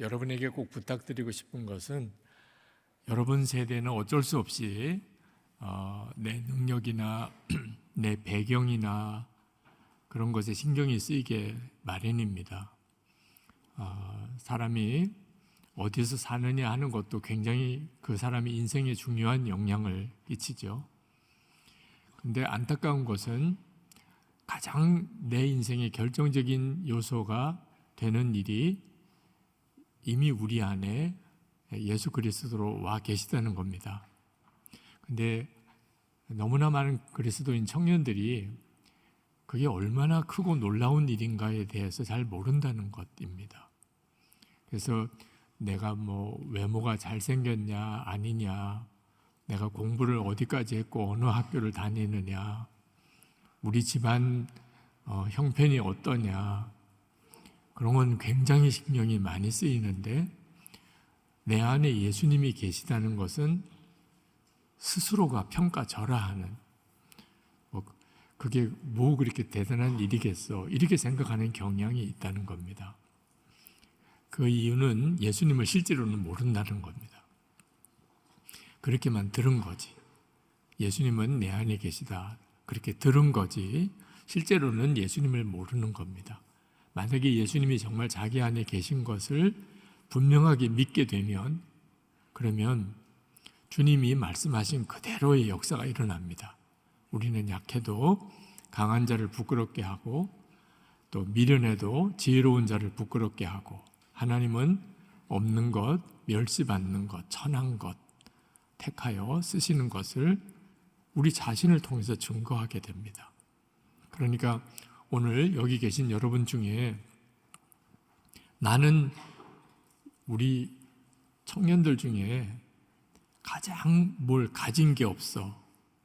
여러분에게 꼭 부탁드리고 싶은 것은 여러분 세대는 어쩔 수 없이 내 능력이나 내 배경이나 그런 것에 신경이 쓰이게 마련입니다. 사람이 어디서 사느냐 하는 것도 굉장히 그 사람의 인생에 중요한 영향을 끼치죠. 근데 안타까운 것은 가장 내 인생의 결정적인 요소가 되는 일이 이미 우리 안에 예수 그리스도로 와 계시다는 겁니다. 근데 너무나 많은 그리스도인 청년들이 그게 얼마나 크고 놀라운 일인가에 대해서 잘 모른다는 것입니다. 그래서 내가 외모가 잘생겼냐 아니냐, 내가 공부를 어디까지 했고 어느 학교를 다니느냐, 우리 집안 형편이 어떠냐, 그런 건 굉장히 신경이 많이 쓰이는데 내 안에 예수님이 계시다는 것은 스스로가 평가절하하는, 그게 뭐 그렇게 대단한 일이겠어, 이렇게 생각하는 경향이 있다는 겁니다. 그 이유는 예수님을 실제로는 모른다는 겁니다. 그렇게만 들은 거지. 예수님은 내 안에 계시다, 그렇게 들은 거지 실제로는 예수님을 모르는 겁니다. 만약에 예수님이 정말 자기 안에 계신 것을 분명하게 믿게 되면, 그러면 주님이 말씀하신 그대로의 역사가 일어납니다. 우리는 약해도 강한 자를 부끄럽게 하고, 또 미련해도 지혜로운 자를 부끄럽게 하고, 하나님은 없는 것, 멸시받는 것, 천한 것 택하여 쓰시는 것을 우리 자신을 통해서 증거하게 됩니다. 그러니까 오늘 여기 계신 여러분 중에 나는 우리 청년들 중에 가장 뭘 가진 게 없어,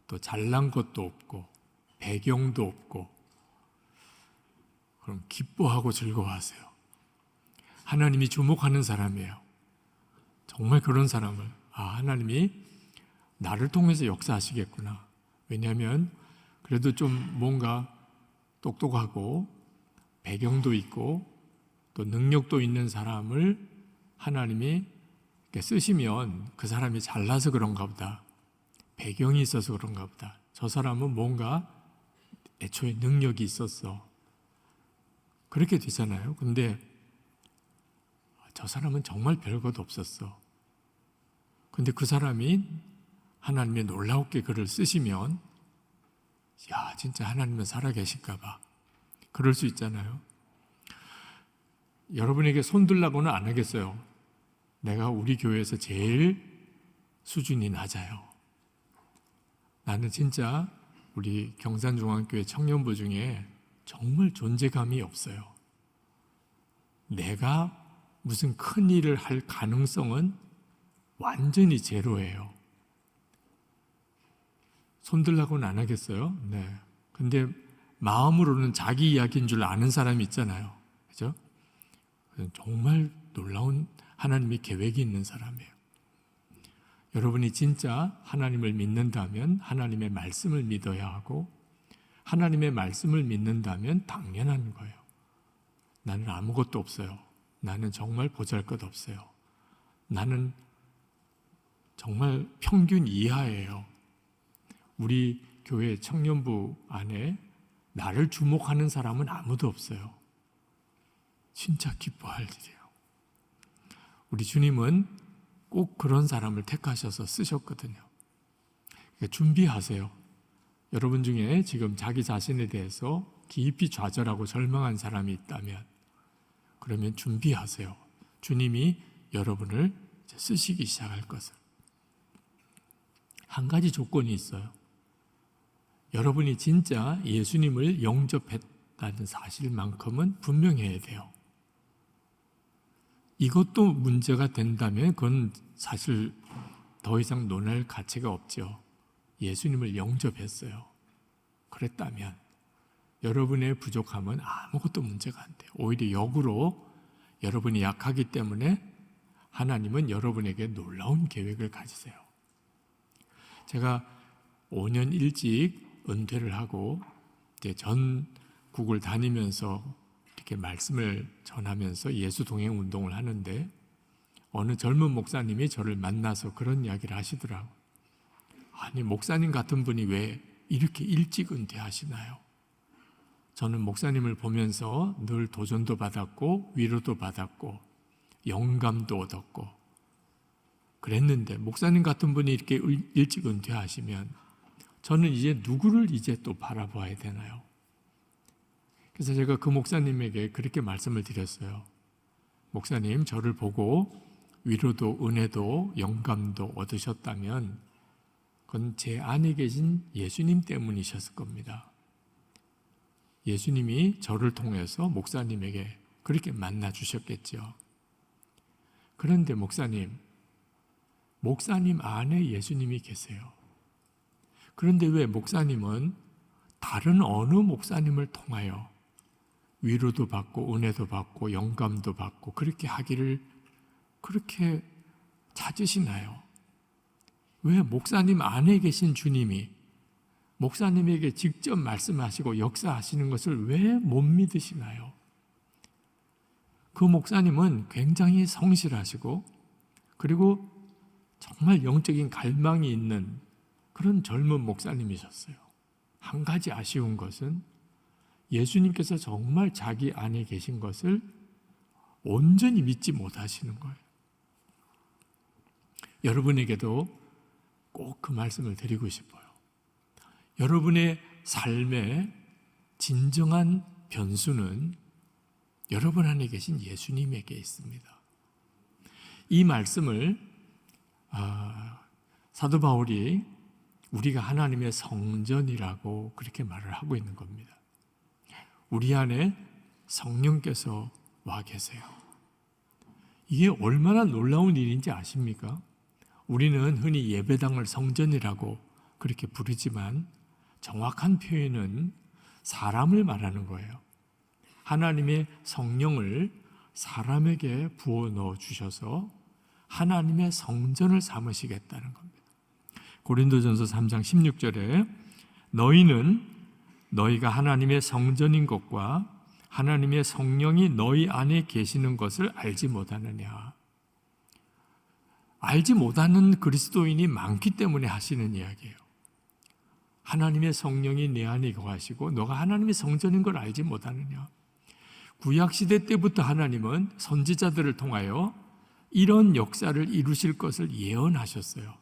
또 잘난 것도 없고 배경도 없고, 그럼 기뻐하고 즐거워하세요. 하나님이 주목하는 사람이에요. 정말 그런 사람을 하나님이 나를 통해서 역사하시겠구나. 왜냐하면 그래도 좀 뭔가 똑똑하고 배경도 있고 또 능력도 있는 사람을 하나님이 쓰시면 그 사람이 잘나서 그런가 보다, 배경이 있어서 그런가 보다, 저 사람은 뭔가 애초에 능력이 있었어, 그렇게 되잖아요. 근데 저 사람은 정말 별것도 없었어. 근데 그 사람이 하나님의 놀라웠게 그를 쓰시면, 야, 진짜 하나님은 살아계실까 봐, 그럴 수 있잖아요. 여러분에게 손들라고는 안 하겠어요. 내가 우리 교회에서 제일 수준이 낮아요. 나는 진짜 우리 경산중앙교회 청년부 중에 정말 존재감이 없어요. 내가 무슨 큰 일을 할 가능성은 완전히 제로예요. 손들라고는 안 하겠어요? 네. 근데 마음으로는 자기 이야기인 줄 아는 사람이 있잖아요. 그죠? 정말 놀라운 하나님의 계획이 있는 사람이에요. 여러분이 진짜 하나님을 믿는다면 하나님의 말씀을 믿어야 하고, 하나님의 말씀을 믿는다면 당연한 거예요. 나는 아무것도 없어요. 나는 정말 보잘것없어요. 나는 정말 평균 이하예요. 우리 교회 청년부 안에 나를 주목하는 사람은 아무도 없어요. 진짜 기뻐할 일이에요. 우리 주님은 꼭 그런 사람을 택하셔서 쓰셨거든요. 그러니까 준비하세요. 여러분 중에 지금 자기 자신에 대해서 깊이 좌절하고 절망한 사람이 있다면, 그러면 준비하세요. 주님이 여러분을 쓰시기 시작할 것을. 한 가지 조건이 있어요. 여러분이 진짜 예수님을 영접했다는 사실만큼은 분명해야 돼요. 이것도 문제가 된다면 그건 사실 더 이상 논할 가치가 없죠. 예수님을 영접했어요. 그랬다면 여러분의 부족함은 아무것도 문제가 안 돼요. 오히려 역으로 여러분이 약하기 때문에 하나님은 여러분에게 놀라운 계획을 가지세요. 제가 5년 일찍 은퇴를 하고 이제 전국을 다니면서 이렇게 말씀을 전하면서 예수 동행 운동을 하는데, 어느 젊은 목사님이 저를 만나서 그런 이야기를 하시더라고요. 아니, 목사님 같은 분이 왜 이렇게 일찍 은퇴하시나요? 저는 목사님을 보면서 늘 도전도 받았고 위로도 받았고 영감도 얻었고 그랬는데 목사님 같은 분이 이렇게 일찍 은퇴하시면 저는 이제 누구를 이제 또 바라봐야 되나요? 그래서 제가 그 목사님에게 그렇게 말씀을 드렸어요. 목사님, 저를 보고 위로도 은혜도 영감도 얻으셨다면 그건 제 안에 계신 예수님 때문이셨을 겁니다. 예수님이 저를 통해서 목사님에게 그렇게 만나 주셨겠죠. 그런데 목사님 안에 예수님이 계세요. 그런데 왜 목사님은 다른 어느 목사님을 통하여 위로도 받고 은혜도 받고 영감도 받고 그렇게 하기를 그렇게 찾으시나요? 왜 목사님 안에 계신 주님이 목사님에게 직접 말씀하시고 역사하시는 것을 왜 못 믿으시나요? 그 목사님은 굉장히 성실하시고 그리고 정말 영적인 갈망이 있는 그런 젊은 목사님이셨어요. 한 가지 아쉬운 것은 예수님께서 정말 자기 안에 계신 것을 온전히 믿지 못하시는 거예요. 여러분에게도 꼭 그 말씀을 드리고 싶어요. 여러분의 삶의 진정한 변수는 여러분 안에 계신 예수님에게 있습니다. 이 말씀을 사도 바울이 우리가 하나님의 성전이라고 그렇게 말을 하고 있는 겁니다. 우리 안에 성령께서 와 계세요. 이게 얼마나 놀라운 일인지 아십니까? 우리는 흔히 예배당을 성전이라고 그렇게 부르지만 정확한 표현은 사람을 말하는 거예요. 하나님의 성령을 사람에게 부어 넣어 주셔서 하나님의 성전을 삼으시겠다는 겁니다. 고린도전서 3장 16절에 너희는 너희가 하나님의 성전인 것과 하나님의 성령이 너희 안에 계시는 것을 알지 못하느냐. 알지 못하는 그리스도인이 많기 때문에 하시는 이야기예요. 하나님의 성령이 내 안에 거하시고 너가 하나님의 성전인 걸 알지 못하느냐. 구약시대 때부터 하나님은 선지자들을 통하여 이런 역사를 이루실 것을 예언하셨어요.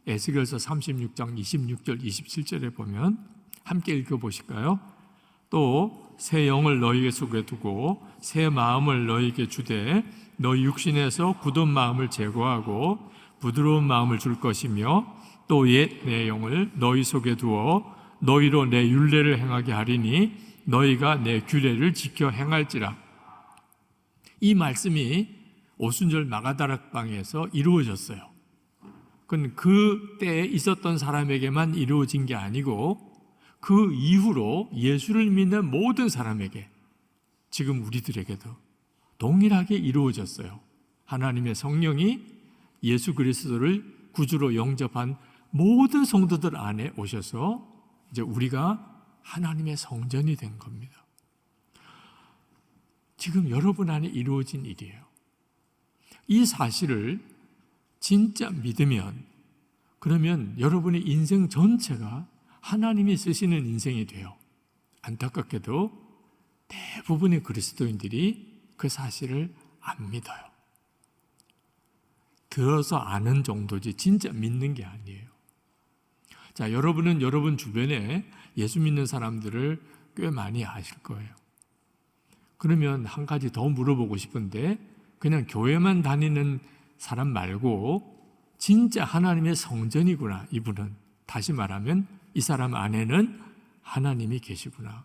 에스겔서 36장 26절 27절에 보면 함께 읽어보실까요? 또 새 영을 너희에게 속에 두고 새 마음을 너희에게 주되 너희 육신에서 굳은 마음을 제거하고 부드러운 마음을 줄 것이며 또 옛 내 영을 너희 속에 두어 너희로 내 율례를 행하게 하리니 너희가 내 규례를 지켜 행할지라. 이 말씀이 오순절 마가다락방에서 이루어졌어요. 그건 그때에 있었던 사람에게만 이루어진 게 아니고 그 이후로 예수를 믿는 모든 사람에게 지금 우리들에게도 동일하게 이루어졌어요. 하나님의 성령이 예수 그리스도를 구주로 영접한 모든 성도들 안에 오셔서 이제 우리가 하나님의 성전이 된 겁니다. 지금 여러분 안에 이루어진 일이에요. 이 사실을 진짜 믿으면 그러면 여러분의 인생 전체가 하나님이 쓰시는 인생이 돼요. 안타깝게도 대부분의 그리스도인들이 그 사실을 안 믿어요. 들어서 아는 정도지 진짜 믿는 게 아니에요. 자, 여러분은 여러분 주변에 예수 믿는 사람들을 꽤 많이 아실 거예요. 그러면 한 가지 더 물어보고 싶은데 그냥 교회만 다니는 사람 말고 진짜 하나님의 성전이구나, 이분은. 다시 말하면 이 사람 안에는 하나님이 계시구나.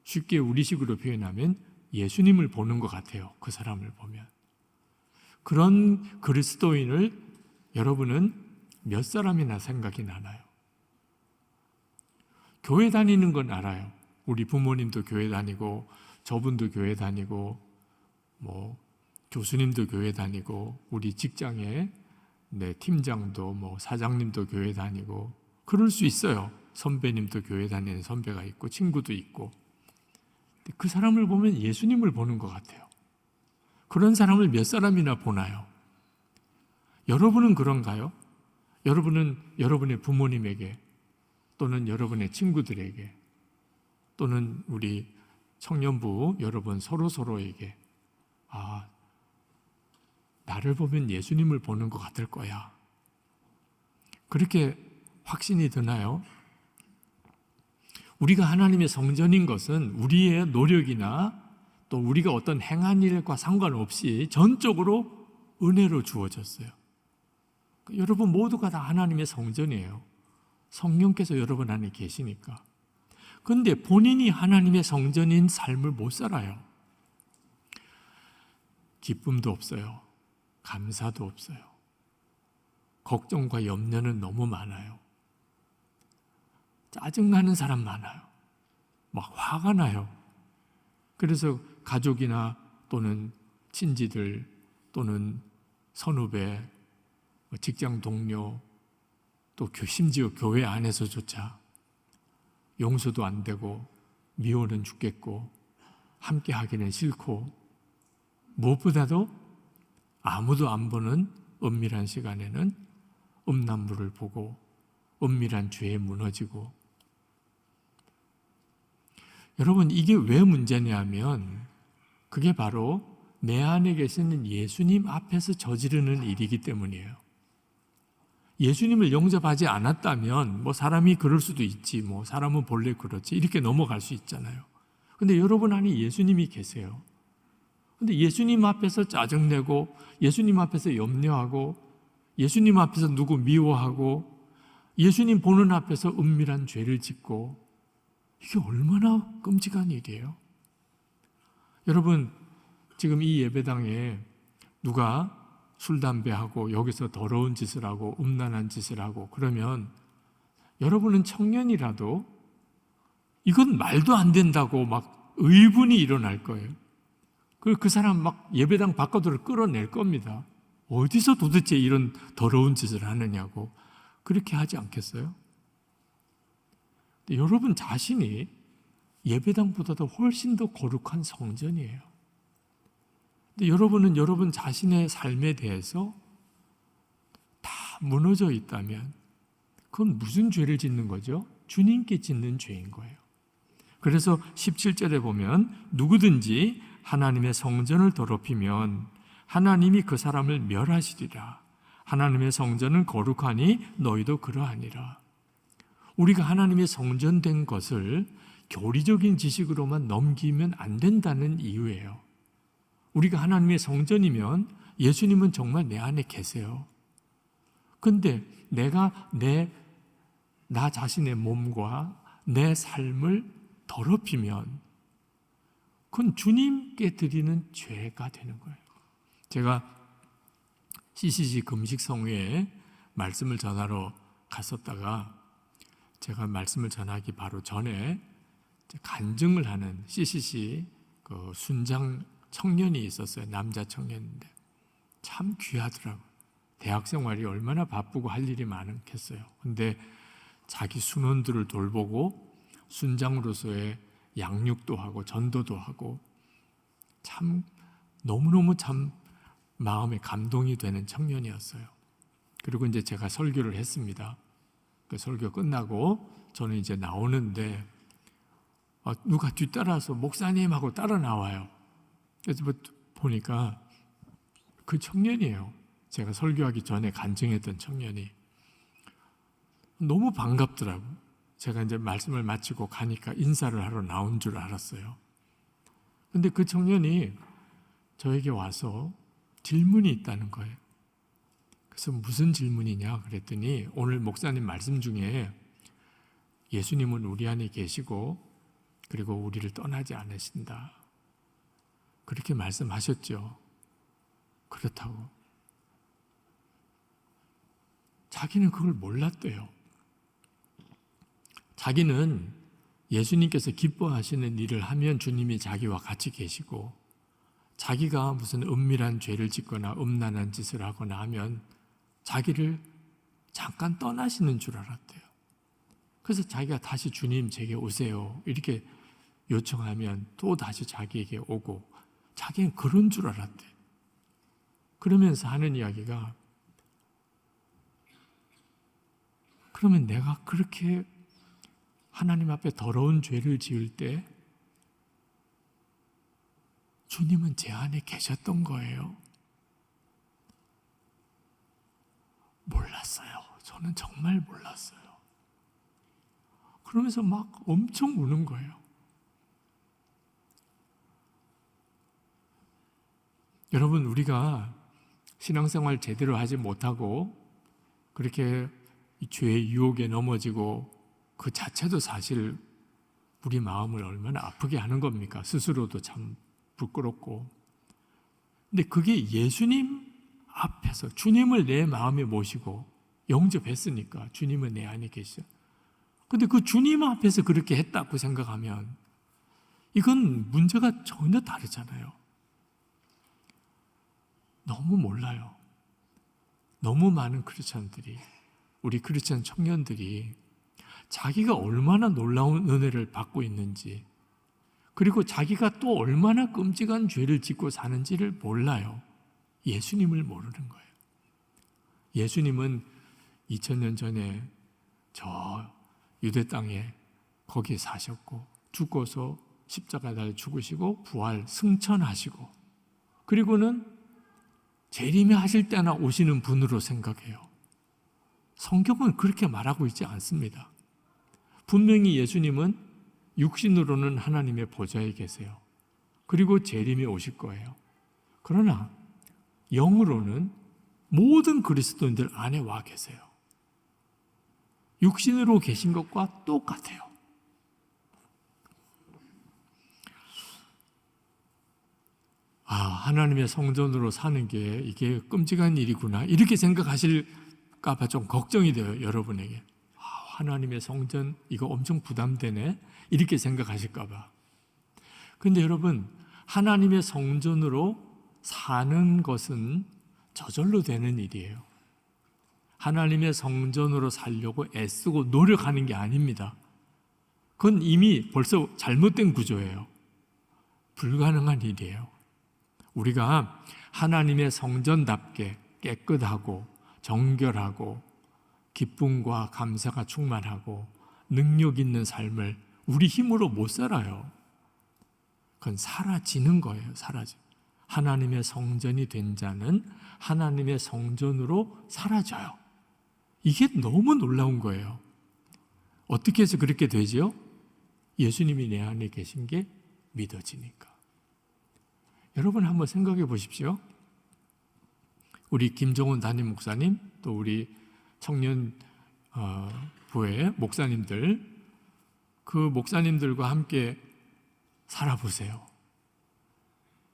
쉽게 우리식으로 표현하면 예수님을 보는 것 같아요. 그 사람을 보면. 그런 그리스도인을 여러분은 몇 사람이나 생각이 나나요? 교회 다니는 건 알아요. 우리 부모님도 교회 다니고 저분도 교회 다니고 교수님도 교회 다니고 우리 직장에 팀장도 사장님도 교회 다니고 그럴 수 있어요. 선배님도 교회 다니는 선배가 있고 친구도 있고. 그 사람을 보면 예수님을 보는 것 같아요. 그런 사람을 몇 사람이나 보나요? 여러분은 그런가요? 여러분은 여러분의 부모님에게 또는 여러분의 친구들에게 또는 우리 청년부 여러분 서로에게 나를 보면 예수님을 보는 것 같을 거야. 그렇게 확신이 드나요? 우리가 하나님의 성전인 것은 우리의 노력이나 또 우리가 어떤 행한 일과 상관없이 전적으로 은혜로 주어졌어요. 여러분 모두가 다 하나님의 성전이에요. 성령께서 여러분 안에 계시니까. 그런데 본인이 하나님의 성전인 삶을 못 살아요. 기쁨도 없어요. 감사도 없어요. 걱정과 염려는 너무 많아요. 짜증나는 사람 많아요. 막 화가 나요. 그래서 가족이나 또는 친지들 또는 선후배, 직장 동료, 또 심지어 교회 안에서조차 용서도 안 되고 미워는 죽겠고 함께 하기는 싫고 무엇보다도 아무도 안 보는 은밀한 시간에는 음란물을 보고 은밀한 죄에 무너지고 여러분 이게 왜 문제냐면 그게 바로 내 안에 계시는 예수님 앞에서 저지르는 일이기 때문이에요. 예수님을 영접하지 않았다면 사람이 그럴 수도 있지 사람은 본래 그렇지 이렇게 넘어갈 수 있잖아요. 근데 여러분 안에 예수님이 계세요. 근데 예수님 앞에서 짜증내고 예수님 앞에서 염려하고 예수님 앞에서 누구 미워하고 예수님 보는 앞에서 은밀한 죄를 짓고 이게 얼마나 끔찍한 일이에요. 여러분 지금 이 예배당에 누가 술, 담배하고 여기서 더러운 짓을 하고 음란한 짓을 하고 그러면 여러분은 청년이라도 이건 말도 안 된다고 막 의분이 일어날 거예요. 그 사람 막 예배당 바깥으로 끌어낼 겁니다. 어디서 도대체 이런 더러운 짓을 하느냐고 그렇게 하지 않겠어요? 여러분 자신이 예배당보다도 훨씬 더 거룩한 성전이에요. 근데 여러분은 여러분 자신의 삶에 대해서 다 무너져 있다면 그건 무슨 죄를 짓는 거죠? 주님께 짓는 죄인 거예요. 그래서 17절에 보면 누구든지 하나님의 성전을 더럽히면 하나님이 그 사람을 멸하시리라. 하나님의 성전은 거룩하니 너희도 그러하니라. 우리가 하나님의 성전된 것을 교리적인 지식으로만 넘기면 안 된다는 이유예요. 우리가 하나님의 성전이면 예수님은 정말 내 안에 계세요. 근데 내가 나 자신의 몸과 내 삶을 더럽히면 그건 주님께 드리는 죄가 되는 거예요. 제가 CCC 금식성회에 말씀을 전하러 갔었다가 제가 말씀을 전하기 바로 전에 간증을 하는 CCC 그 순장 청년이 있었어요. 남자 청년인데 참 귀하더라고요. 대학 생활이 얼마나 바쁘고 할 일이 많겠어요. 근데 자기 순원들을 돌보고 순장으로서의 양육도 하고 전도도 하고 참 너무너무 참 마음에 감동이 되는 청년이었어요. 그리고 이제 제가 설교를 했습니다. 그 설교 끝나고 저는 이제 나오는데 누가 뒤따라서 목사님하고 따라 나와요. 그래서 보니까 그 청년이에요. 제가 설교하기 전에 간증했던 청년이 너무 반갑더라고요. 제가 이제 말씀을 마치고 가니까 인사를 하러 나온 줄 알았어요. 근데 그 청년이 저에게 와서 질문이 있다는 거예요. 그래서 무슨 질문이냐 그랬더니 오늘 목사님 말씀 중에 예수님은 우리 안에 계시고 그리고 우리를 떠나지 않으신다. 그렇게 말씀하셨죠. 그렇다고. 자기는 그걸 몰랐대요. 자기는 예수님께서 기뻐하시는 일을 하면 주님이 자기와 같이 계시고 자기가 무슨 은밀한 죄를 짓거나 음란한 짓을 하거나 하면 자기를 잠깐 떠나시는 줄 알았대요. 그래서 자기가 다시 주님 제게 오세요 이렇게 요청하면 또 다시 자기에게 오고 자기는 그런 줄 알았대요. 그러면서 하는 이야기가, 그러면 내가 그렇게 하나님 앞에 더러운 죄를 지을 때 주님은 제 안에 계셨던 거예요? 몰랐어요. 저는 정말 몰랐어요. 그러면서 막 엄청 우는 거예요. 여러분, 우리가 신앙생활 제대로 하지 못하고 그렇게 죄의 유혹에 넘어지고 그 자체도 사실 우리 마음을 얼마나 아프게 하는 겁니까? 스스로도 참 부끄럽고. 근데 그게 예수님 앞에서 주님을 내 마음에 모시고 영접했으니까 주님은 내 안에 계셔. 근데 그 주님 앞에서 그렇게 했다고 생각하면 이건 문제가 전혀 다르잖아요. 너무 몰라요. 너무 많은 크리스찬들이, 우리 크리스찬 청년들이 자기가 얼마나 놀라운 은혜를 받고 있는지, 그리고 자기가 또 얼마나 끔찍한 죄를 짓고 사는지를 몰라요. 예수님을 모르는 거예요. 예수님은 2000년 전에 저 유대 땅에 거기에 사셨고, 죽어서 십자가에 달려 죽으시고 부활 승천하시고, 그리고는 재림하실 때나 오시는 분으로 생각해요. 성경은 그렇게 말하고 있지 않습니다. 분명히 예수님은 육신으로는 하나님의 보좌에 계세요. 그리고 재림에 오실 거예요. 그러나 영으로는 모든 그리스도인들 안에 와 계세요. 육신으로 계신 것과 똑같아요. 하나님의 성전으로 사는 게 이게 끔찍한 일이구나, 이렇게 생각하실까 봐 좀 걱정이 돼요, 여러분에게. 하나님의 성전 이거 엄청 부담되네, 이렇게 생각하실까 봐. 그런데 여러분, 하나님의 성전으로 사는 것은 저절로 되는 일이에요. 하나님의 성전으로 살려고 애쓰고 노력하는 게 아닙니다. 그건 이미 벌써 잘못된 구조예요. 불가능한 일이에요. 우리가 하나님의 성전답게 깨끗하고 정결하고 기쁨과 감사가 충만하고 능력 있는 삶을 우리 힘으로 못 살아요. 그건 사라지는 거예요. 하나님의 성전이 된 자는 하나님의 성전으로 사라져요. 이게 너무 놀라운 거예요. 어떻게 해서 그렇게 되죠? 예수님이 내 안에 계신 게 믿어지니까. 여러분 한번 생각해 보십시오. 우리 김정훈 담임 목사님, 또 우리 청년부의 목사님들, 그 목사님들과 함께 살아보세요.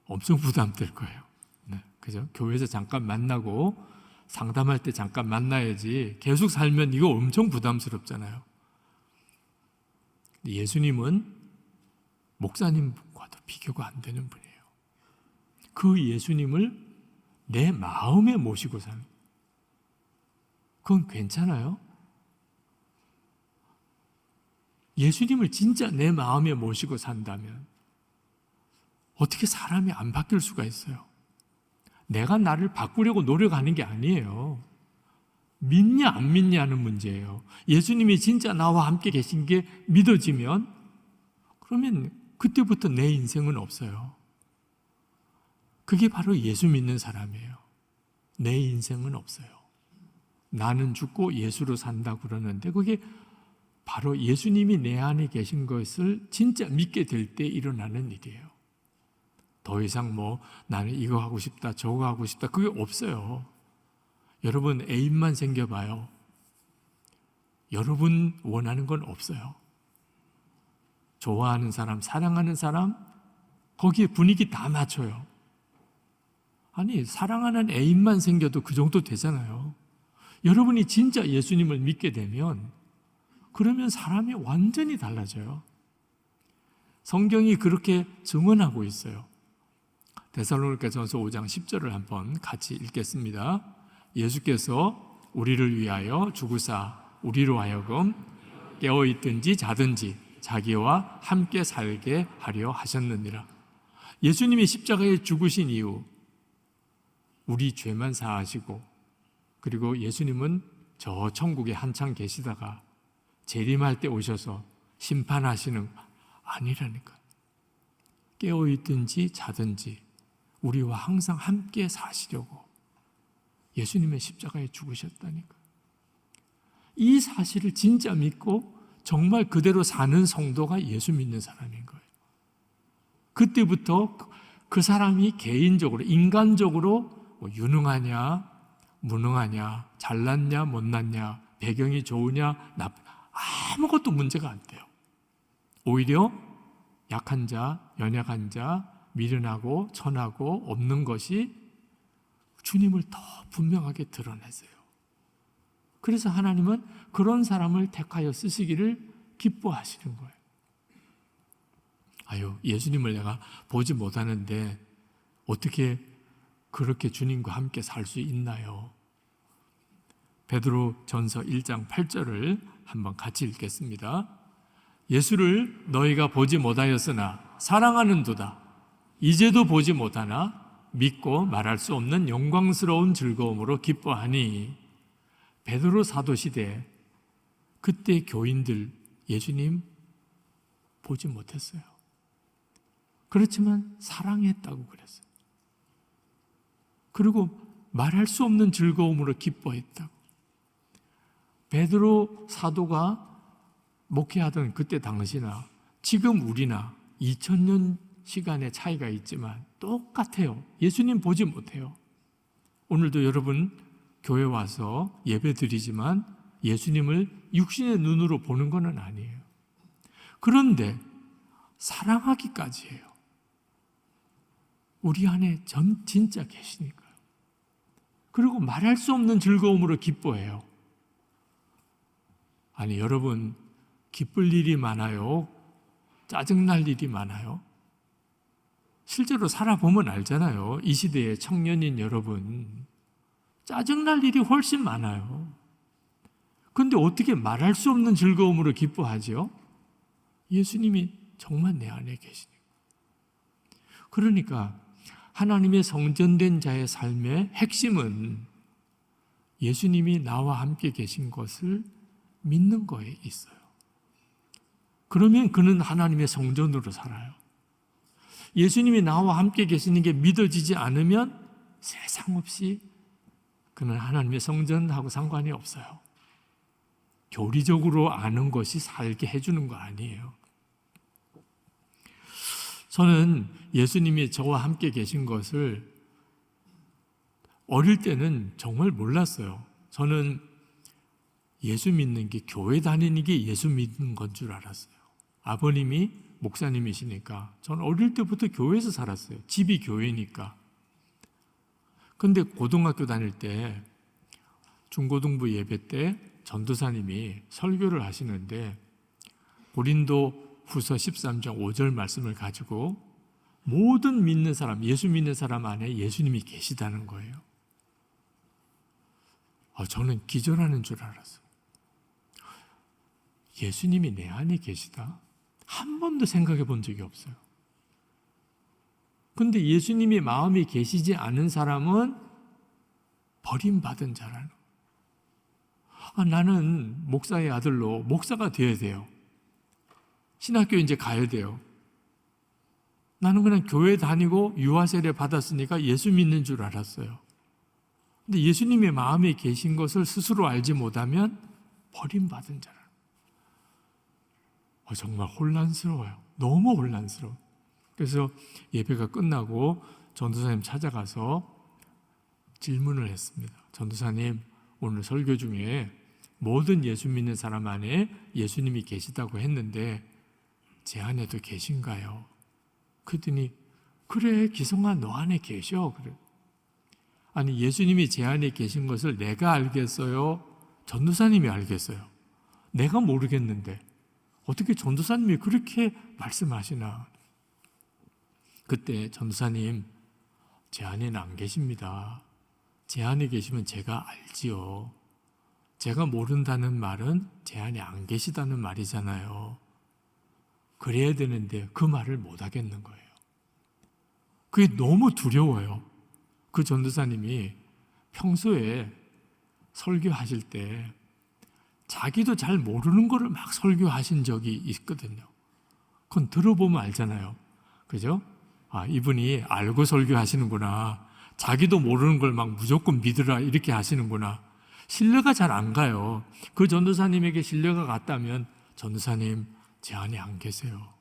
엄청 부담될 거예요. 네, 그죠? 교회에서 잠깐 만나고 상담할 때 잠깐 만나야지 계속 살면 이거 엄청 부담스럽잖아요. 예수님은 목사님과도 비교가 안 되는 분이에요. 그 예수님을 내 마음에 모시고 사는, 그건 괜찮아요? 예수님을 진짜 내 마음에 모시고 산다면 어떻게 사람이 안 바뀔 수가 있어요? 내가 나를 바꾸려고 노력하는 게 아니에요. 믿냐 안 믿냐는 문제예요. 예수님이 진짜 나와 함께 계신 게 믿어지면, 그러면 그때부터 내 인생은 없어요. 그게 바로 예수 믿는 사람이에요. 내 인생은 없어요. 나는 죽고 예수로 산다 그러는데 그게 바로 예수님이 내 안에 계신 것을 진짜 믿게 될 때 일어나는 일이에요. 더 이상 나는 이거 하고 싶다, 저거 하고 싶다, 그게 없어요. 여러분 애인만 생겨봐요. 여러분 원하는 건 없어요. 좋아하는 사람, 사랑하는 사람, 거기에 분위기 다 맞춰요. 아니, 사랑하는 애인만 생겨도 그 정도 되잖아요. 여러분이 진짜 예수님을 믿게 되면 그러면 사람이 완전히 달라져요. 성경이 그렇게 증언하고 있어요. 데살로니가전서 5장 10절을 한번 같이 읽겠습니다. 예수께서 우리를 위하여 죽으사 우리로 하여금 깨어있든지 자든지 자기와 함께 살게 하려 하셨느니라. 예수님이 십자가에 죽으신 이유, 우리 죄만 사하시고, 그리고 예수님은 저 천국에 한창 계시다가 재림할 때 오셔서 심판하시는 아니라니까. 깨어있든지 자든지 우리와 항상 함께 사시려고 예수님의 십자가에 죽으셨다니까. 이 사실을 진짜 믿고 정말 그대로 사는 성도가 예수 믿는 사람인 거예요. 그때부터 그 사람이 개인적으로, 인간적으로 유능하냐, 무능하냐, 잘났냐, 못났냐, 배경이 좋으냐, 아무것도 문제가 안 돼요. 오히려 약한 자, 연약한 자, 미련하고 천하고 없는 것이 주님을 더 분명하게 드러내세요. 그래서 하나님은 그런 사람을 택하여 쓰시기를 기뻐하시는 거예요. 아유, 예수님을 내가 보지 못하는데 어떻게 그렇게 주님과 함께 살 수 있나요? 베드로 전서 1장 8절을 한번 같이 읽겠습니다. 예수를 너희가 보지 못하였으나 사랑하는도다. 이제도 보지 못하나 믿고 말할 수 없는 영광스러운 즐거움으로 기뻐하니. 베드로 사도 시대 그때 교인들 예수님 보지 못했어요. 그렇지만 사랑했다고 그랬어요. 그리고 말할 수 없는 즐거움으로 기뻐했다고. 베드로 사도가 목회하던 그때 당시나 지금 우리나 2000년 시간의 차이가 있지만 똑같아요. 예수님 보지 못해요. 오늘도 여러분 교회 와서 예배 드리지만 예수님을 육신의 눈으로 보는 건 아니에요. 그런데 사랑하기까지 해요. 우리 안에 진짜 계시니까요. 그리고 말할 수 없는 즐거움으로 기뻐해요. 아니, 여러분, 기쁠 일이 많아요? 짜증날 일이 많아요? 실제로 살아보면 알잖아요. 이 시대의 청년인 여러분, 짜증날 일이 훨씬 많아요. 그런데 어떻게 말할 수 없는 즐거움으로 기뻐하죠? 예수님이 정말 내 안에 계시니까. 그러니까 하나님의 성전된 자의 삶의 핵심은 예수님이 나와 함께 계신 것을 믿는 거에 있어요. 그러면 그는 하나님의 성전으로 살아요. 예수님이 나와 함께 계시는 게 믿어지지 않으면 세상 없이 그는 하나님의 성전하고 상관이 없어요. 교리적으로 아는 것이 살게 해주는 거 아니에요. 저는 예수님이 저와 함께 계신 것을 어릴 때는 정말 몰랐어요. 저는 예수 믿는 게 교회 다니는 게 예수 믿는 건 줄 알았어요. 아버님이 목사님이시니까 저는 어릴 때부터 교회에서 살았어요. 집이 교회니까. 근데 고등학교 다닐 때 중고등부 예배 때 전도사님이 설교를 하시는데 고린도 후서 13장 5절 말씀을 가지고 모든 믿는 사람, 예수 믿는 사람 안에 예수님이 계시다는 거예요. 저는 기절하는 줄 알았어요. 예수님이 내 안에 계시다? 한 번도 생각해 본 적이 없어요. 근데 예수님이 마음이 계시지 않은 사람은 버림받은 자라는 거예요. 나는 목사의 아들로 목사가 되어야 돼요. 신학교 이제 가야 돼요. 나는 그냥 교회 다니고 유아세례 받았으니까 예수 믿는 줄 알았어요. 근데 예수님의 마음에 계신 것을 스스로 알지 못하면 버림받은 자라. 정말 혼란스러워요. 너무 혼란스러워. 그래서 예배가 끝나고 전도사님 찾아가서 질문을 했습니다. 전도사님, 오늘 설교 중에 모든 예수 믿는 사람 안에 예수님이 계시다고 했는데 제 안에도 계신가요? 그랬더니 그래, 기성아, 너 안에 계셔. 그래. 아니, 예수님이 제 안에 계신 것을 내가 알겠어요? 전도사님이 알겠어요? 내가 모르겠는데 어떻게 전도사님이 그렇게 말씀하시나? 그때 전도사님, 제 안에는 안 계십니다. 제 안에 계시면 제가 알지요. 제가 모른다는 말은 제 안에 안 계시다는 말이잖아요. 그래야 되는데 그 말을 못 하겠는 거예요. 그게 너무 두려워요. 그 전도사님이 평소에 설교하실 때 자기도 잘 모르는 거를 막 설교하신 적이 있거든요. 그건 들어보면 알잖아요. 그죠? 아, 이분이 알고 설교하시는구나. 자기도 모르는 걸 막 무조건 믿으라 이렇게 하시는구나. 신뢰가 잘 안 가요. 그 전도사님에게 신뢰가 갔다면 전도사님 제 안에 안 계세요.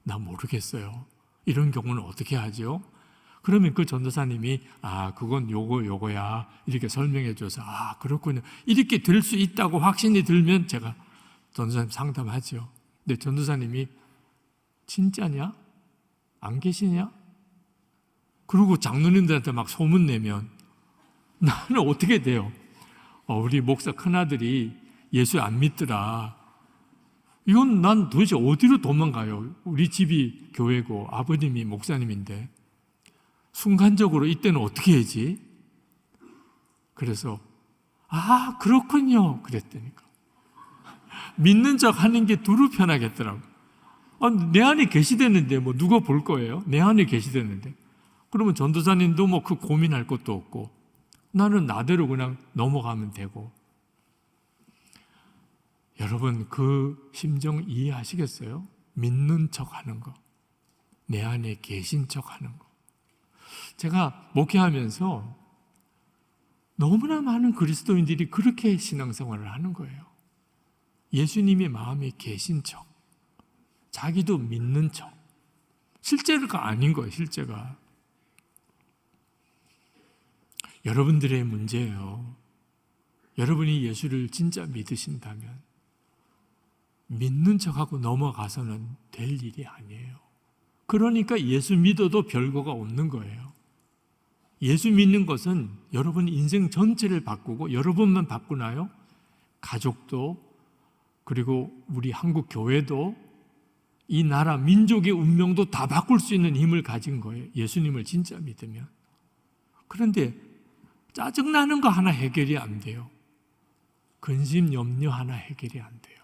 나 모르겠어요. 이런 경우는 어떻게 하죠? 그러면 그 전도사님이 그건 요거야 이렇게 설명해 줘서 그렇군요. 이렇게 될 수 있다고 확신이 들면 제가 전도사님 상담하죠. 근데 전도사님이 진짜냐? 안 계시냐? 그리고 장로님들한테 막 소문내면 나는 어떻게 돼요? 우리 목사 큰아들이 예수 안 믿더라. 이건 난 도대체 어디로 도망가요? 우리 집이 교회고 아버님이 목사님인데 순간적으로 이때는 어떻게 해야지? 그래서 그렇군요 그랬다니까. 믿는 척 하는 게 두루 편하겠더라고. 내 안에 계시댔는데 뭐 누가 볼 거예요? 내 안에 계시댔는데. 그러면 전도사님도 뭐 그 고민할 것도 없고 나는 나대로 그냥 넘어가면 되고. 여러분 그 심정 이해하시겠어요? 믿는 척 하는 거, 내 안에 계신 척 하는 거. 제가 목회하면서 너무나 많은 그리스도인들이 그렇게 신앙생활을 하는 거예요. 예수님의 마음에 계신 척, 자기도 믿는 척. 실제가 아닌 거예요, 실제가. 여러분들의 문제예요. 여러분이 예수를 진짜 믿으신다면 믿는 척하고 넘어가서는 될 일이 아니에요. 그러니까 예수 믿어도 별거가 없는 거예요. 예수 믿는 것은 여러분 인생 전체를 바꾸고 여러분만 바꾸나요? 가족도 그리고 우리 한국 교회도 이 나라 민족의 운명도 다 바꿀 수 있는 힘을 가진 거예요. 예수님을 진짜 믿으면. 그런데 짜증나는 거 하나 해결이 안 돼요. 근심 염려 하나 해결이 안 돼요.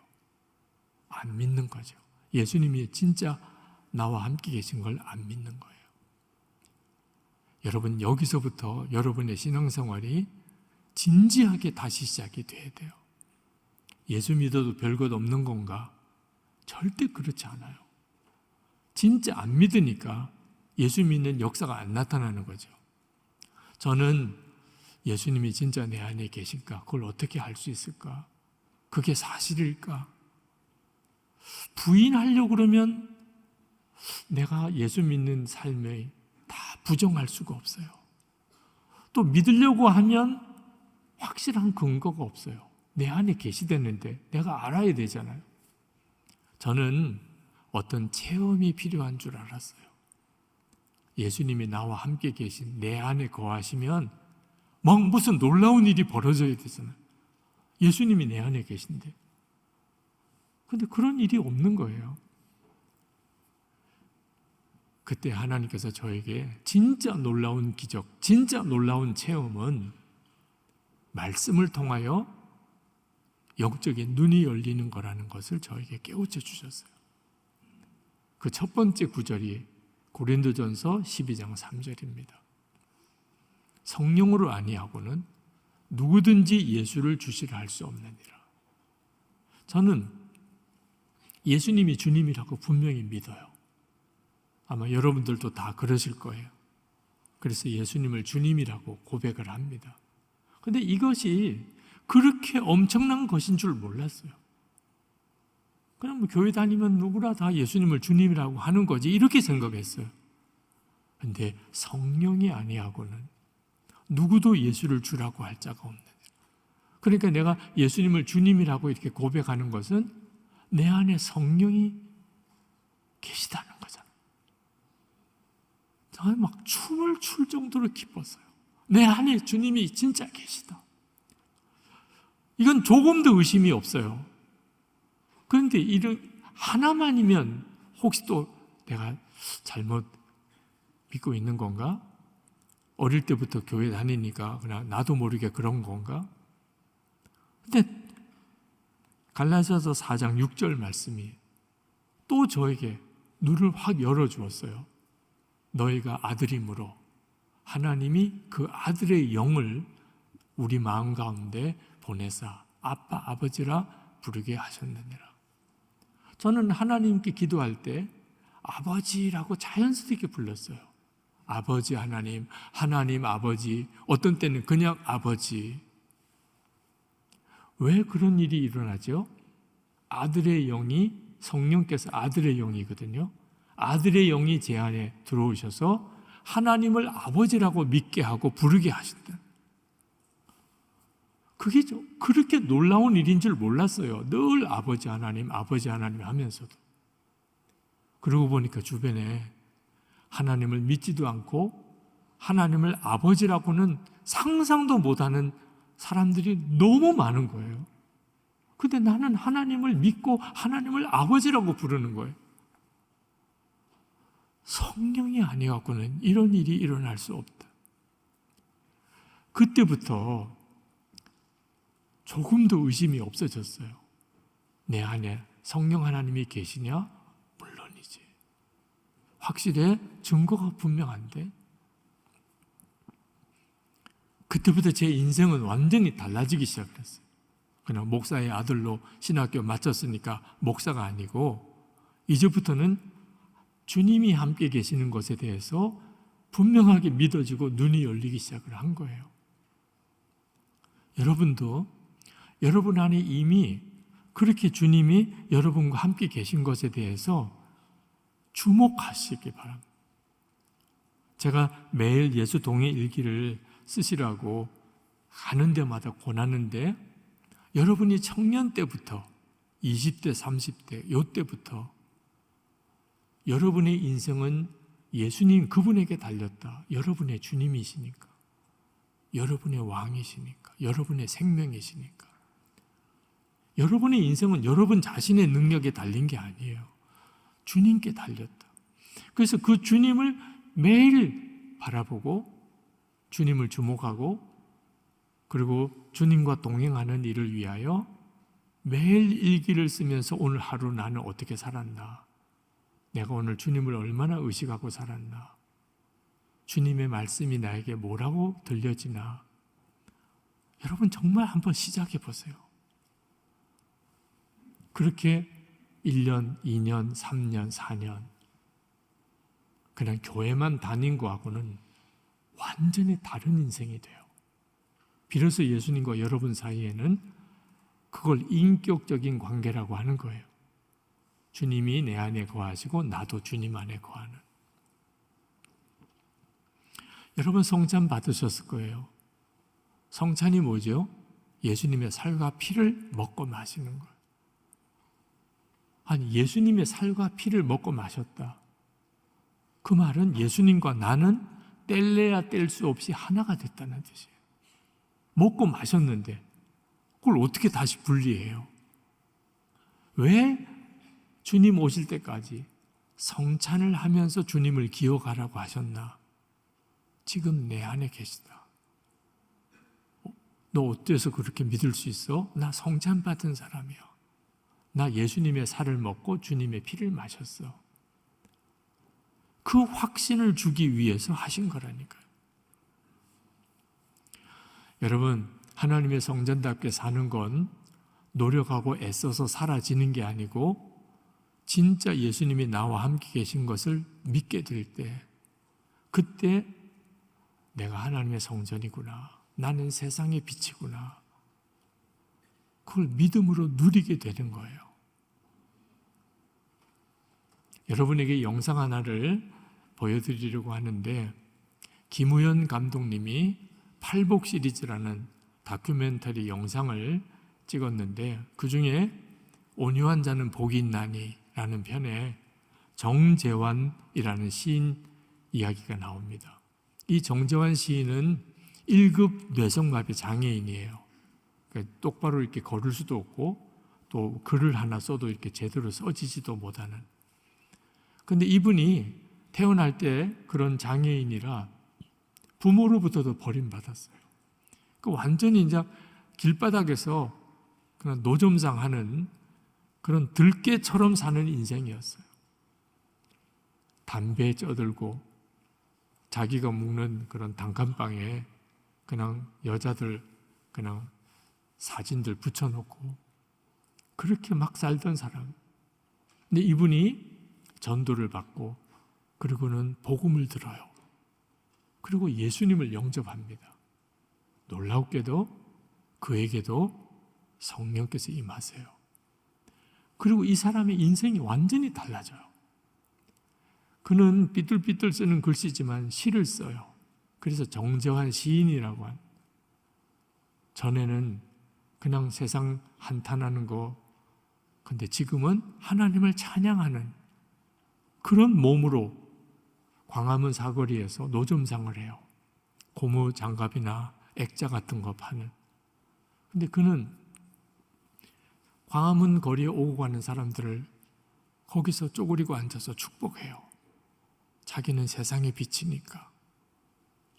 안 믿는 거죠. 예수님이 진짜 나와 함께 계신 걸 안 믿는 거예요. 여러분 여기서부터 여러분의 신앙생활이 진지하게 다시 시작이 돼야 돼요. 예수 믿어도 별것 없는 건가? 절대 그렇지 않아요. 진짜 안 믿으니까 예수 믿는 역사가 안 나타나는 거죠. 저는 예수님이 진짜 내 안에 계실까? 그걸 어떻게 알 수 있을까? 그게 사실일까? 부인하려고 그러면 내가 예수 믿는 삶에 다 부정할 수가 없어요. 또 믿으려고 하면 확실한 근거가 없어요. 내 안에 계시댔는데 내가 알아야 되잖아요. 저는 어떤 체험이 필요한 줄 알았어요. 예수님이 나와 함께 계신 내 안에 거하시면 막 무슨 놀라운 일이 벌어져야 되잖아요. 예수님이 내 안에 계신데. 그런데 그런 일이 없는 거예요. 그때 하나님께서 저에게 진짜 놀라운 기적, 진짜 놀라운 체험은 말씀을 통하여 영적인 눈이 열리는 거라는 것을 저에게 깨우쳐 주셨어요. 그 첫 번째 구절이 고린도전서 12장 3절입니다. 성령으로 아니하고는 누구든지 예수를 주시라 할 수 없느니라. 저는 예수님이 주님이라고 분명히 믿어요. 아마 여러분들도 다 그러실 거예요. 그래서 예수님을 주님이라고 고백을 합니다. 그런데 이것이 그렇게 엄청난 것인 줄 몰랐어요. 그냥 뭐 교회 다니면 누구나 다 예수님을 주님이라고 하는 거지 이렇게 생각했어요. 그런데 성령이 아니하고는 누구도 예수를 주라고 할 자가 없는. 그러니까 내가 예수님을 주님이라고 이렇게 고백하는 것은 내 안에 성령이 계시다는 거잖아요. 저는 막 춤을 출 정도로 기뻤어요. 내 안에 주님이 진짜 계시다. 이건 조금도 의심이 없어요. 그런데 이런 하나만이면 혹시 또 내가 잘못 믿고 있는 건가? 어릴 때부터 교회 다니니까 그냥 나도 모르게 그런 건가? 근데 갈라디아서 4장 6절 말씀이 또 저에게 눈을 확 열어주었어요. 너희가 아들임으로 하나님이 그 아들의 영을 우리 마음 가운데 보내사 아빠, 아버지라 부르게 하셨느니라. 저는 하나님께 기도할 때 아버지라고 자연스럽게 불렀어요. 아버지 하나님, 하나님 아버지, 어떤 때는 그냥 아버지. 왜 그런 일이 일어나죠? 아들의 영이, 성령께서 아들의 영이거든요. 아들의 영이 제 안에 들어오셔서 하나님을 아버지라고 믿게 하고 부르게 하신다. 그게 그렇게 놀라운 일인 줄 몰랐어요. 늘 아버지 하나님 하면서도. 그러고 보니까 주변에 하나님을 믿지도 않고 하나님을 아버지라고는 상상도 못하는 사람들이 너무 많은 거예요. 근데 나는 하나님을 믿고 하나님을 아버지라고 부르는 거예요. 성령이 아니갖고는 이런 일이 일어날 수 없다. 그때부터 조금도 의심이 없어졌어요. 내 안에 성령 하나님이 계시냐? 물론이지. 확실해? 증거가 분명한데? 그때부터 제 인생은 완전히 달라지기 시작했어요. 그냥 목사의 아들로 신학교 마쳤으니까 목사가 아니고 이제부터는 주님이 함께 계시는 것에 대해서 분명하게 믿어지고 눈이 열리기 시작을 한 거예요. 여러분도 여러분 안에 이미 그렇게 주님이 여러분과 함께 계신 것에 대해서 주목하시기 바랍니다. 제가 매일 예수 동의 일기를 쓰시라고 가는 데마다 권하는데 여러분이 청년 때부터 20대, 30대 요때부터 여러분의 인생은 예수님 그분에게 달렸다. 여러분의 주님이시니까. 여러분의 왕이시니까. 여러분의 생명이시니까. 여러분의 인생은 여러분 자신의 능력에 달린 게 아니에요. 주님께 달렸다. 그래서 그 주님을 매일 바라보고 주님을 주목하고 그리고 주님과 동행하는 일을 위하여 매일 일기를 쓰면서 오늘 하루 나는 어떻게 살았나? 내가 오늘 주님을 얼마나 의식하고 살았나? 주님의 말씀이 나에게 뭐라고 들려지나? 여러분 정말 한번 시작해 보세요. 그렇게 1년, 2년, 3년, 4년 그냥 교회만 다닌 거하고는 완전히 다른 인생이 돼요. 비로소 예수님과 여러분 사이에는 그걸 인격적인 관계라고 하는 거예요. 주님이 내 안에 거하시고 나도 주님 안에 거하는. 여러분 성찬 받으셨을 거예요. 성찬이 뭐죠? 예수님의 살과 피를 먹고 마시는 거예요. 아니 예수님의 살과 피를 먹고 마셨다. 그 말은 예수님과 나는 뗄래야 뗄 수 없이 하나가 됐다는 뜻이에요. 먹고 마셨는데 그걸 어떻게 다시 분리해요? 왜 주님 오실 때까지 성찬을 하면서 주님을 기억하라고 하셨나? 지금 내 안에 계시다. 너 어때서 그렇게 믿을 수 있어? 나 성찬 받은 사람이야. 나 예수님의 살을 먹고 주님의 피를 마셨어. 그 확신을 주기 위해서 하신 거라니까요. 여러분, 하나님의 성전답게 사는 건 노력하고 애써서 사라지는 게 아니고 진짜 예수님이 나와 함께 계신 것을 믿게 될 때 그때 내가 하나님의 성전이구나. 나는 세상의 빛이구나. 그걸 믿음으로 누리게 되는 거예요. 여러분에게 영상 하나를 보여드리려고 하는데 김우현 감독님이 팔복 시리즈라는 다큐멘터리 영상을 찍었는데 그중에 온유한 자는 복이 있나니 라는 편에 정재환이라는 시인 이야기가 나옵니다. 이 정재환 시인은 1급 뇌성마비 장애인이에요. 그러니까 똑바로 이렇게 걸을 수도 없고 또 글을 하나 써도 이렇게 제대로 써지지도 못하는. 근데 이분이 태어날 때 그런 장애인이라 부모로부터도 버림받았어요. 그 완전히 이제 길바닥에서 그냥 노점상하는 그런 들깨처럼 사는 인생이었어요. 담배에 쪄들고 자기가 먹는 그런 단칸방에 그냥 여자들 그냥 사진들 붙여놓고 그렇게 막 살던 사람. 근데 이분이 전도를 받고 그리고는 복음을 들어요. 그리고 예수님을 영접합니다. 놀랍게도 그에게도 성령께서 임하세요. 그리고 이 사람의 인생이 완전히 달라져요. 그는 삐뚤삐뚤 쓰는 글씨지만 시를 써요. 그래서 정재환 시인이라고 한. 전에는 그냥 세상 한탄하는 거, 근데 지금은 하나님을 찬양하는 그런 몸으로 광화문 사거리에서 노점상을 해요. 고무 장갑이나 액자 같은 거 파는. 근데 그는 광화문 거리에 오고 가는 사람들을 거기서 쪼그리고 앉아서 축복해요. 자기는 세상의 빛이니까.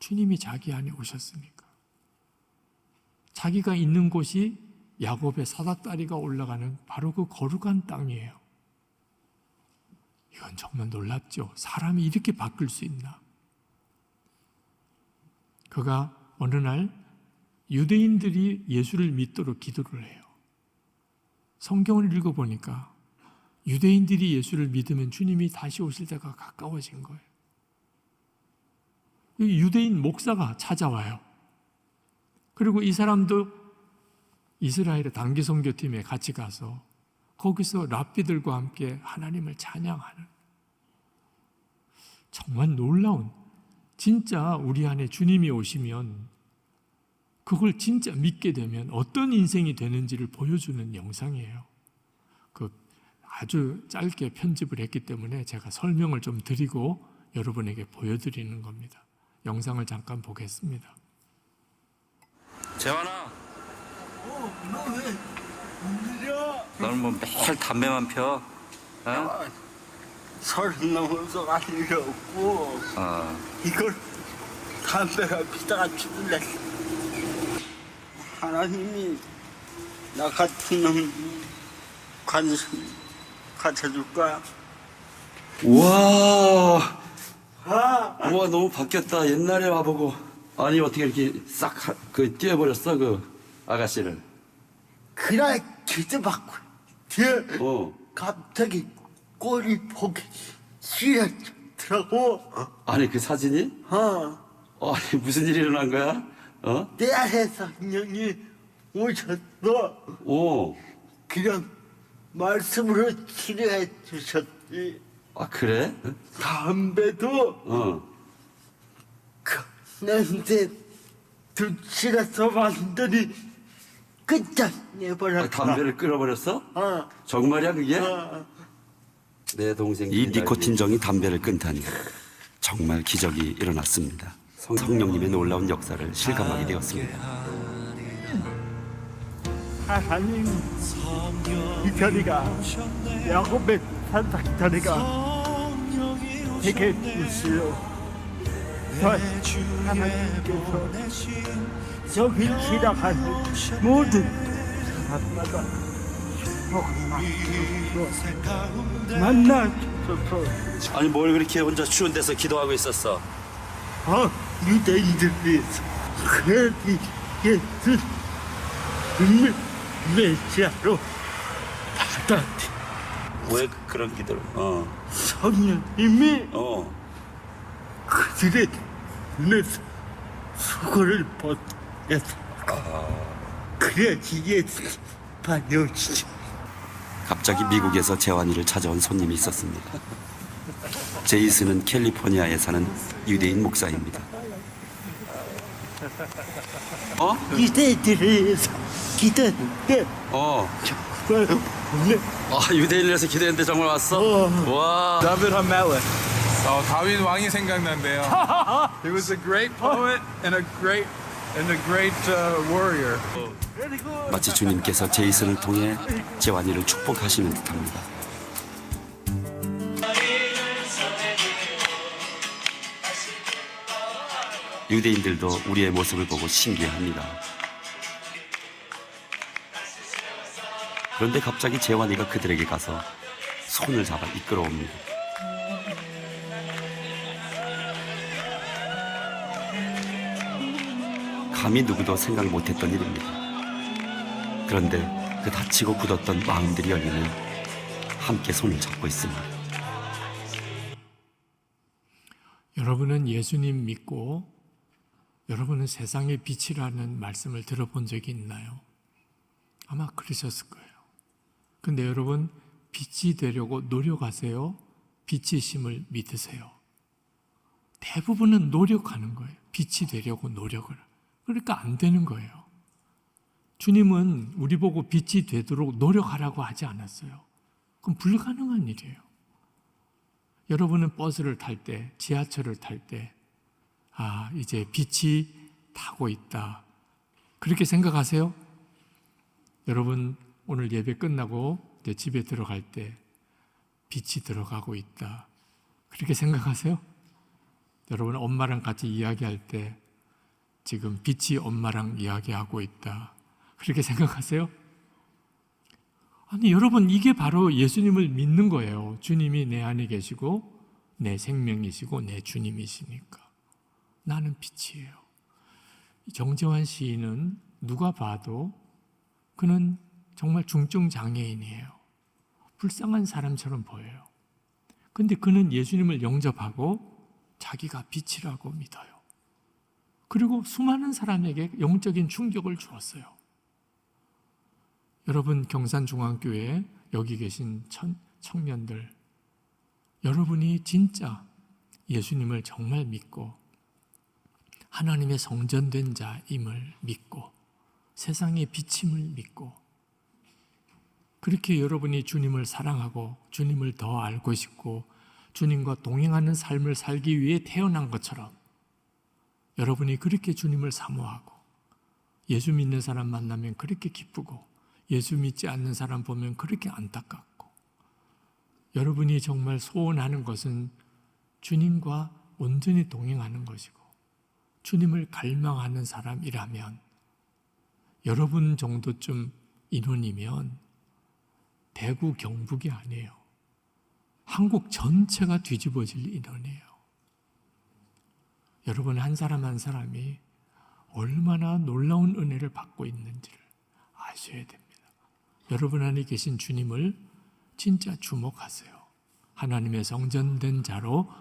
주님이 자기 안에 오셨으니까. 자기가 있는 곳이 야곱의 사닥다리가 올라가는 바로 그 거룩한 땅이에요. 이건 정말 놀랍죠. 사람이 이렇게 바뀔 수 있나? 그가 어느 날 유대인들이 예수를 믿도록 기도를 해요. 성경을 읽어보니까 유대인들이 예수를 믿으면 주님이 다시 오실 때가 가까워진 거예요. 유대인 목사가 찾아와요. 그리고 이 사람도 이스라엘의 단기 선교팀에 같이 가서 거기서 랍비들과 함께 하나님을 찬양하는 정말 놀라운, 진짜 우리 안에 주님이 오시면 그걸 진짜 믿게 되면 어떤 인생이 되는지를 보여주는 영상이에요. 그 아주 짧게 편집을 했기 때문에 제가 설명을 좀 드리고 여러분에게 보여드리는 겁니다. 영상을 잠깐 보겠습니다. 재환아, 너 왜 움직여? 너는 뭐 매일 담배만 펴? 어? 30 넘어서 갈 일이 없고 이걸 담배가 피다가 죽을래. 하나님이 나 같은 놈 관심 가져줄 거야. 우와, 우와 너무 바뀌었다. 옛날에 와보고 아니 어떻게 이렇게 싹 뛰어버렸어 그 아가씨를. 그날 기도받고 뒤에 갑자기 꼬리 보기 싫어지더라고. 아니 그 사진이? 아니 무슨 일이 일어난 거야? 내 안에 성령이 오셨어. 그냥 말씀으로 치료해 주셨지. 아 그래? 담배도 그 냄새 두칠해서 완전히 끝장내버렸다. 담배를 끊어버렸어? 정말이야 그게? 내 동생 이 니코틴정이 담배를 끊다니 정말 기적이 일어났습니다. 성령님의 놀라운 역사를 실감하게 되었습니다. 하나님 이 자리가 야곱의 산삭 자리가 되게 주시오. 하나님께서 여기 지나가는 모든 사람마다 만나주소서. 아니 뭘 그렇게 혼자 추운 데서 기도하고 있었어? 유대인들이 그래도 예수 메시아로 받았지. 왜 그런 기도를? 성령님이 그들의 눈에서 수고를 벗겨서 그래야지 예수 받아오시지. 갑자기 미국에서 재환이를 찾아온 손님이 있었습니다. 제이슨은 캘리포니아에 사는 유대인 목사입니다. 유대인들에서 기도했는데 정말 오늘 유대인에서 기도했는데 정말 왔어? 와. David Hamelech. 다윗 왕이 생각난대요. He was a great poet and a great warrior. 마치 주님께서 제이슨을 통해 재환이를 축복하시는 듯합니다. 유대인들도 우리의 모습을 보고 신기해합니다. 그런데 갑자기 재환이가 그들에게 가서 손을 잡아 이끌어옵니다. 감히 누구도 생각 못했던 일입니다. 그런데 그 다치고 굳었던 마음들이 열리면 함께 손을 잡고 있습니다. 여러분은 예수님 믿고 여러분은 세상의 빛이라는 말씀을 들어본 적이 있나요? 아마 그러셨을 거예요. 근데 여러분, 빛이 되려고 노력하세요? 빛이심을 믿으세요? 대부분은 노력하는 거예요. 빛이 되려고 노력을. 그러니까 안 되는 거예요. 주님은 우리 보고 빛이 되도록 노력하라고 하지 않았어요. 그건 불가능한 일이에요. 여러분은 버스를 탈 때, 지하철을 탈 때, 이제 빛이 타고 있다. 그렇게 생각하세요? 여러분, 오늘 예배 끝나고 이제 집에 들어갈 때 빛이 들어가고 있다. 그렇게 생각하세요? 여러분, 엄마랑 같이 이야기할 때 지금 빛이 엄마랑 이야기하고 있다. 그렇게 생각하세요? 아니, 여러분, 이게 바로 예수님을 믿는 거예요. 주님이 내 안에 계시고 내 생명이시고 내 주님이시니까. 나는 빛이에요. 정재환 시인은 누가 봐도 그는 정말 중증 장애인이에요. 불쌍한 사람처럼 보여요. 근데 그는 예수님을 영접하고 자기가 빛이라고 믿어요. 그리고 수많은 사람에게 영적인 충격을 주었어요. 여러분, 경산중앙교회 여기 계신 청년들, 여러분이 진짜 예수님을 정말 믿고 하나님의 성전된 자임을 믿고 세상의 빛임을 믿고 그렇게 여러분이 주님을 사랑하고 주님을 더 알고 싶고 주님과 동행하는 삶을 살기 위해 태어난 것처럼 여러분이 그렇게 주님을 사모하고 예수 믿는 사람 만나면 그렇게 기쁘고 예수 믿지 않는 사람 보면 그렇게 안타깝고 여러분이 정말 소원하는 것은 주님과 온전히 동행하는 것이고 주님을 갈망하는 사람이라면 여러분 정도쯤 인원이면 대구 경북이 아니에요. 한국 전체가 뒤집어질 인원이에요. 여러분 한 사람 한 사람이 얼마나 놀라운 은혜를 받고 있는지를 아셔야 됩니다. 여러분 안에 계신 주님을 진짜 주목하세요. 하나님의 성전된 자로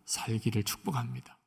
살기를 축복합니다.